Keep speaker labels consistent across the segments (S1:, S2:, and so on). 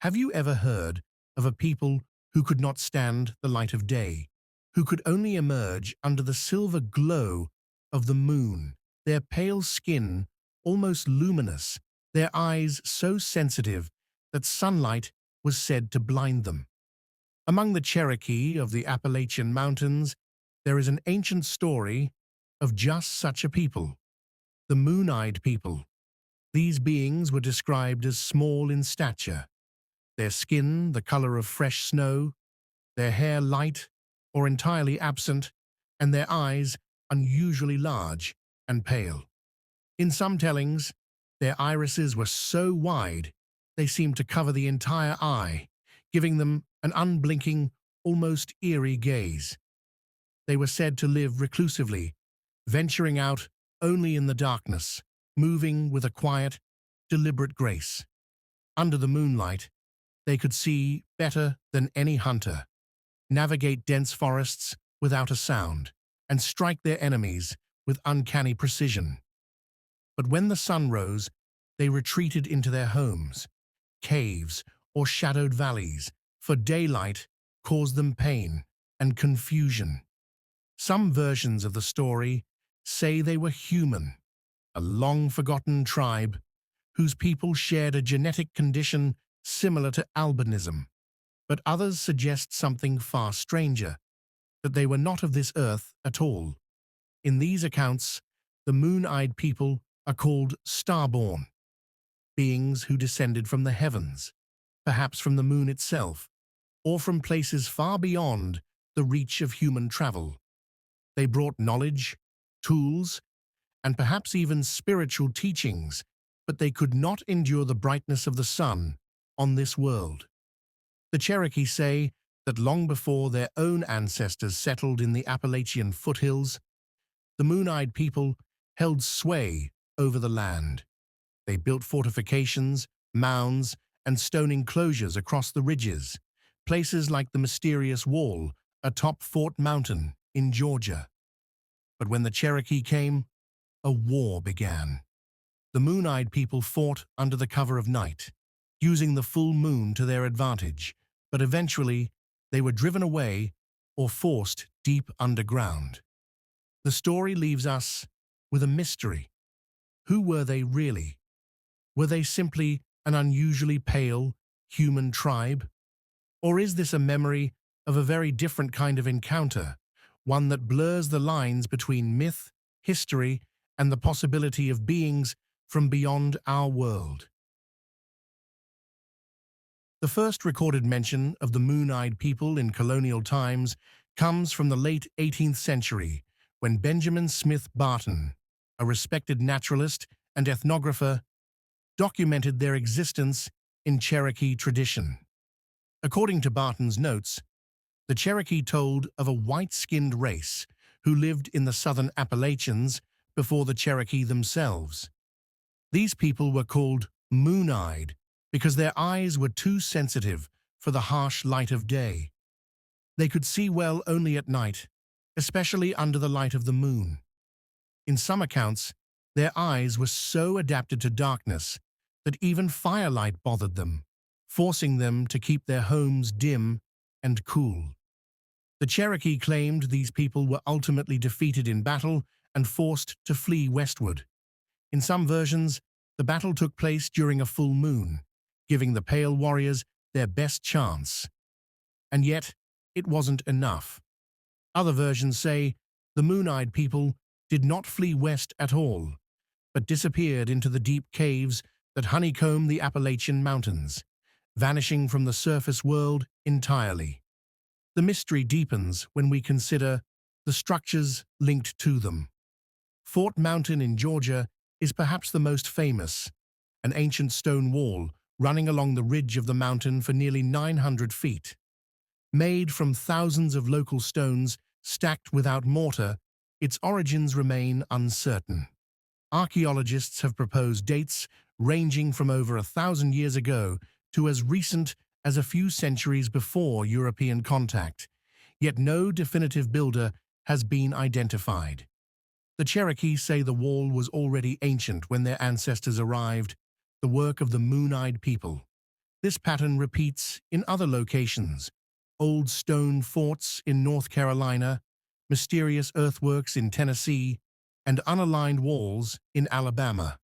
S1: Have you ever heard of a people who could not stand the light of day, who could only emerge under the silver glow of the moon, their pale skin almost luminous, their eyes so sensitive that sunlight was said to blind them? Among the Cherokee of the Appalachian Mountains, there is an ancient story of just such a people, the moon-eyed people. These beings were described as small in stature, their skin the color of fresh snow, their hair light or entirely absent, and their eyes unusually large and pale. In some tellings, their irises were so wide they seemed to cover the entire eye, giving them an unblinking, almost eerie gaze. They were said to live reclusively, venturing out only in the darkness, moving with a quiet, deliberate grace. Under the moonlight, they could see better than any hunter, navigate dense forests without a sound, and strike their enemies with uncanny precision. But when the sun rose, they retreated into their homes, caves, or shadowed valleys, for daylight caused them pain and confusion. Some versions of the story say they were human, a long-forgotten tribe whose people shared a genetic condition similar to albinism, but others suggest something far stranger, that they were not of this earth at all. In these accounts, the moon-eyed people are called starborn, beings who descended from the heavens, perhaps from the moon itself, or from places far beyond the reach of human travel. They brought knowledge, tools, and perhaps even spiritual teachings, but they could not endure the brightness of the sun on this world. The Cherokee say that long before their own ancestors settled in the Appalachian foothills, the moon-eyed people held sway over the land. They built fortifications, mounds, and stone enclosures across the ridges, places like the mysterious wall atop Fort Mountain in Georgia. But when the Cherokee came, a war began. The moon-eyed people fought under the cover of night, using the full moon to their advantage, but eventually they were driven away or forced deep underground. The story leaves us with a mystery. Who were they really? Were they simply an unusually pale, human tribe? Or is this a memory of a very different kind of encounter, one that blurs the lines between myth, history, and the possibility of beings from beyond our world? The first recorded mention of the moon-eyed people in colonial times comes from the late 18th century, when Benjamin Smith Barton, a respected naturalist and ethnographer, documented their existence in Cherokee tradition. According to Barton's notes, the Cherokee told of a white-skinned race who lived in the southern Appalachians before the Cherokee themselves. These people were called moon-eyed because their eyes were too sensitive for the harsh light of day. They could see well only at night, especially under the light of the moon. In some accounts, their eyes were so adapted to darkness that even firelight bothered them, forcing them to keep their homes dim and cool. The Cherokee claimed these people were ultimately defeated in battle and forced to flee westward. In some versions, the battle took place during a full moon, giving the pale warriors their best chance. And yet, it wasn't enough. Other versions say the moon-eyed people did not flee west at all, but disappeared into the deep caves that honeycomb the Appalachian Mountains, vanishing from the surface world entirely. The mystery deepens when we consider the structures linked to them. Fort Mountain in Georgia is perhaps the most famous, an ancient stone wall running along the ridge of the mountain for nearly 900 feet. Made from thousands of local stones stacked without mortar, its origins remain uncertain. Archaeologists have proposed dates ranging from over 1,000 years ago to as recent as a few centuries before European contact, yet no definitive builder has been identified. The Cherokee say the wall was already ancient when their ancestors arrived, the work of the moon-eyed people. This pattern repeats in other locations: old stone forts in North Carolina, mysterious earthworks in Tennessee, and unaligned walls in Alabama,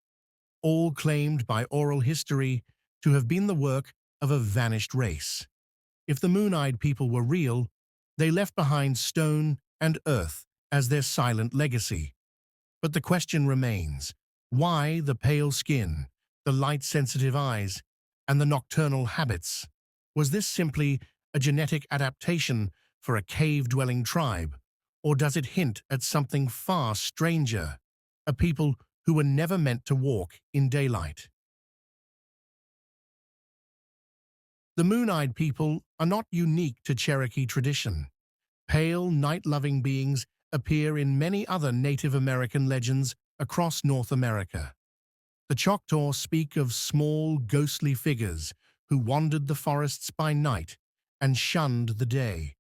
S1: all claimed by oral history to have been the work of a vanished race. If the Moon-Eyed People were real, they left behind stone and earth as their silent legacy. But the question remains: why the pale skin, the light-sensitive eyes, and the nocturnal habits? Was this simply a genetic adaptation for a cave-dwelling tribe, or does it hint at something far stranger, a people who were never meant to walk in daylight? The Moon-Eyed People are not unique to Cherokee tradition. Pale, night-loving beings appear in many other Native American legends across North America. The Choctaw speak of small, ghostly figures who wandered the forests by night and shunned the day.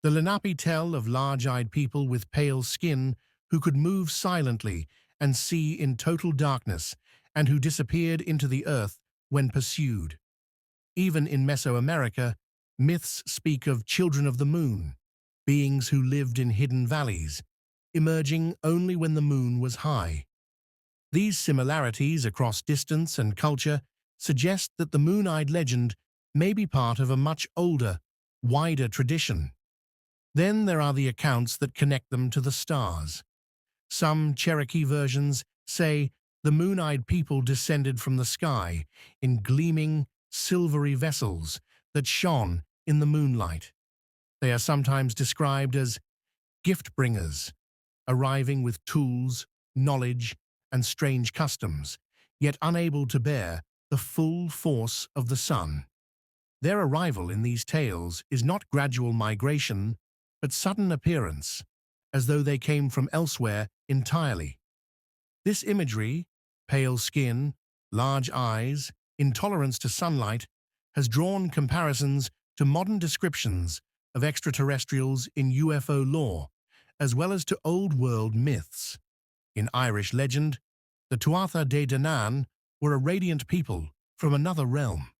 S1: The Lenape tell of large-eyed people with pale skin who could move silently and see in total darkness, and who disappeared into the earth when pursued. Even in Mesoamerica, myths speak of children of the moon, beings who lived in hidden valleys, emerging only when the moon was high. These similarities across distance and culture suggest that the moon-eyed legend may be part of a much older, wider tradition. Then there are the accounts that connect them to the stars. Some Cherokee versions say the moon-eyed people descended from the sky in gleaming, silvery vessels that shone in the moonlight. They are sometimes described as gift-bringers, arriving with tools, knowledge, and strange customs, yet unable to bear the full force of the sun. Their arrival in these tales is not gradual migration, but sudden appearance, as though they came from elsewhere entirely. This imagery, pale skin, large eyes, intolerance to sunlight, has drawn comparisons to modern descriptions of extraterrestrials in UFO lore, as well as to Old World myths. In Irish legend, the Tuatha De Danann were a radiant people from another realm.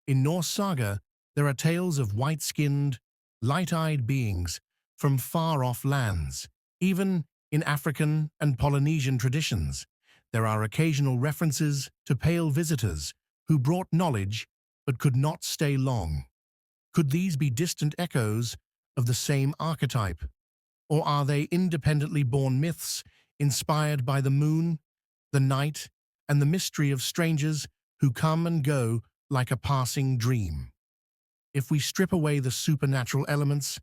S1: In Norse saga, there are tales of white-skinned, light-eyed beings from far-off lands. Even in African and Polynesian traditions, there are occasional references to pale visitors who brought knowledge but could not stay long. Could these be distant echoes of the same archetype? Or are they independently born myths inspired by the moon, the night, and the mystery of strangers who come and go like a passing dream? If we strip away the supernatural elements,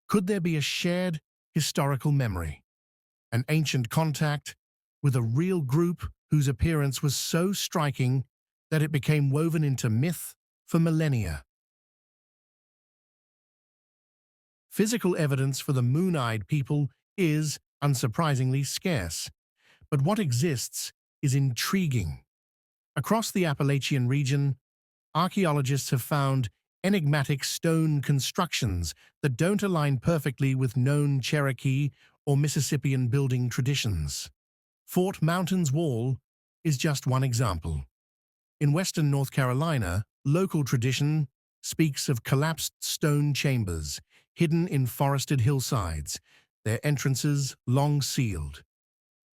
S1: could there be a shared historical memory, an ancient contact with a real group whose appearance was so striking that it became woven into myth for millennia? Physical evidence for the moon-eyed people is, unsurprisingly, scarce, but what exists is intriguing. Across the Appalachian region, archaeologists have found enigmatic stone constructions that don't align perfectly with known Cherokee or Mississippian building traditions. Fort Mountain's Wall is just one example. In western North Carolina, local tradition speaks of collapsed stone chambers hidden in forested hillsides, their entrances long sealed.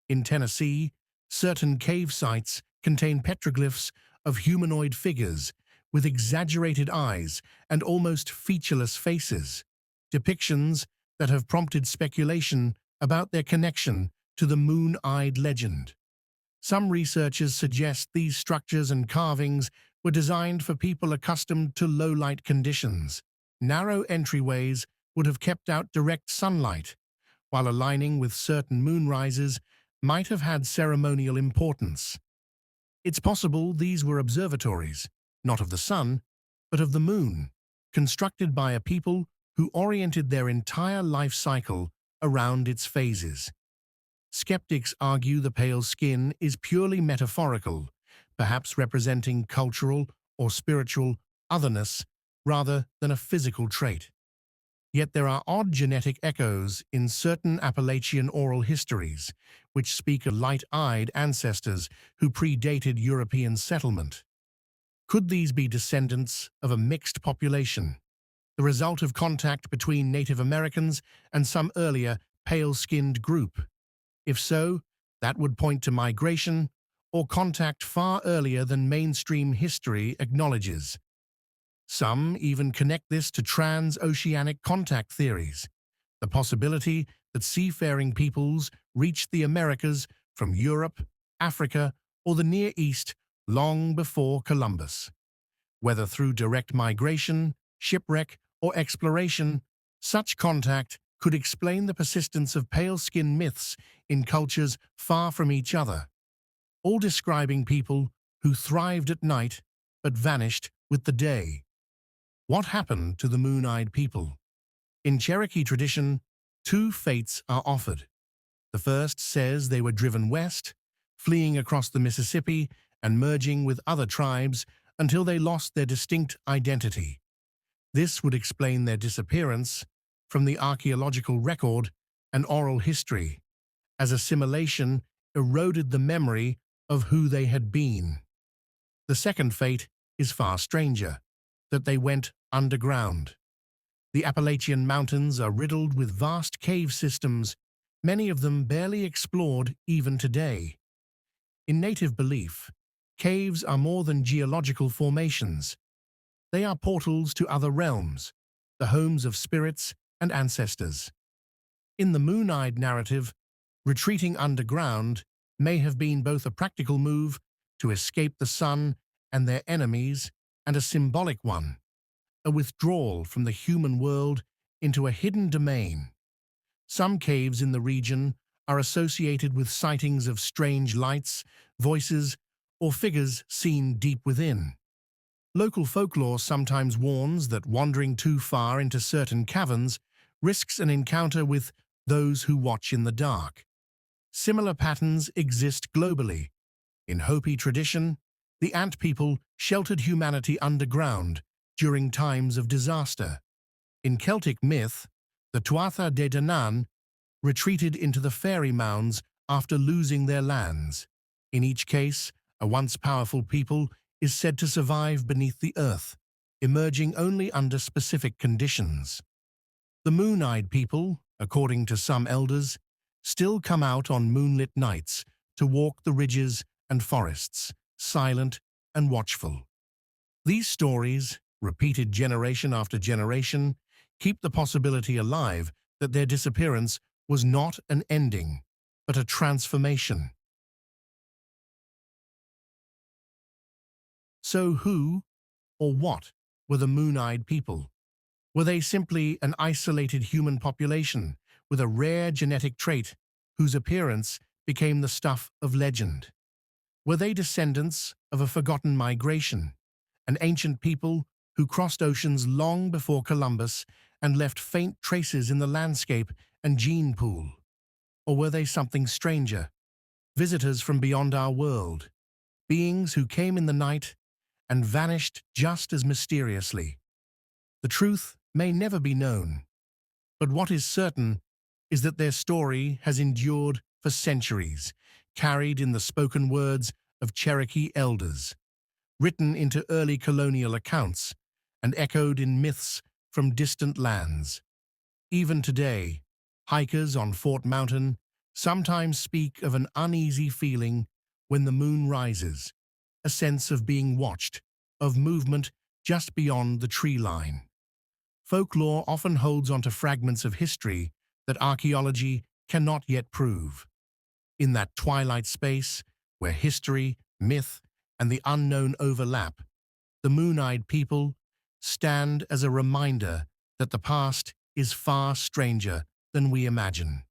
S1: In Tennessee, certain cave sites contain petroglyphs of humanoid figures with exaggerated eyes and almost featureless faces, depictions that have prompted speculation about their connection to the moon-eyed legend. Some researchers suggest these structures and carvings were designed for people accustomed to low-light conditions. Narrow entryways would have kept out direct sunlight, while aligning with certain moonrises might have had ceremonial importance. It's possible these were observatories, not of the sun, but of the moon, constructed by a people who oriented their entire life cycle around its phases. Skeptics argue the pale skin is purely metaphorical, perhaps representing cultural or spiritual otherness rather than a physical trait. Yet there are odd genetic echoes in certain Appalachian oral histories, which speak of light-eyed ancestors who predated European settlement. Could these be descendants of a mixed population, the result of contact between Native Americans and some earlier pale-skinned group? If so, that would point to migration or contact far earlier than mainstream history acknowledges. Some even connect this to transoceanic contact theories, the possibility that seafaring peoples reached the Americas from Europe, Africa, or the Near East long before Columbus. Whether through direct migration, shipwreck, or exploration, such contact could explain the persistence of pale-skin myths in cultures far from each other, all describing people who thrived at night but vanished with the day. What happened to the moon-eyed people? In Cherokee tradition, two fates are offered. The first says they were driven west, fleeing across the Mississippi and merging with other tribes until they lost their distinct identity. This would explain their disappearance from the archaeological record and oral history, as assimilation eroded the memory of who they had been. The second fate is far stranger, that they went underground. The Appalachian Mountains are riddled with vast cave systems, many of them barely explored even today. In native belief, caves are more than geological formations. They are portals to other realms, the homes of spirits and ancestors. In the moon-eyed narrative, retreating underground may have been both a practical move to escape the sun and their enemies and a symbolic one, a withdrawal from the human world into a hidden domain. Some caves in the region are associated with sightings of strange lights, voices, or figures seen deep within. Local folklore sometimes warns that wandering too far into certain caverns risks an encounter with those who watch in the dark. Similar patterns exist globally. In Hopi tradition, the ant people sheltered humanity underground during times of disaster. In Celtic myth, the Tuatha De Danann retreated into the fairy mounds after losing their lands. In each case, a once powerful people is said to survive beneath the earth, emerging only under specific conditions. The moon-eyed people, according to some elders, still come out on moonlit nights to walk the ridges and forests, silent and watchful. These stories, repeated generation after generation, keep the possibility alive that their disappearance was not an ending, but a transformation. So who, or what, were the moon-eyed people? Were they simply an isolated human population with a rare genetic trait whose appearance became the stuff of legend? Were they descendants of a forgotten migration, an ancient people who crossed oceans long before Columbus and left faint traces in the landscape and gene pool? Or were they something stranger, visitors from beyond our world, beings who came in the night and vanished just as mysteriously? The truth may never be known, but what is certain is that their story has endured for centuries, carried in the spoken words of Cherokee elders, written into early colonial accounts, and echoed in myths from distant lands. Even today, hikers on Fort Mountain sometimes speak of an uneasy feeling when the moon rises, a sense of being watched, of movement just beyond the tree line. Folklore often holds onto fragments of history that archaeology cannot yet prove. In that twilight space, where history, myth, and the unknown overlap, the moon-eyed people stand as a reminder that the past is far stranger than we imagine.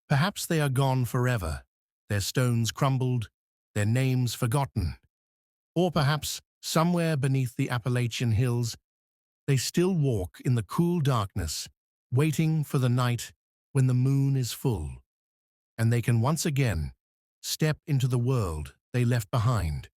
S1: Perhaps they are gone forever, their stones crumbled, their names forgotten. Or perhaps, somewhere beneath the Appalachian hills, they still walk in the cool darkness, waiting for the night when the moon is full, and they can once again step into the world they left behind.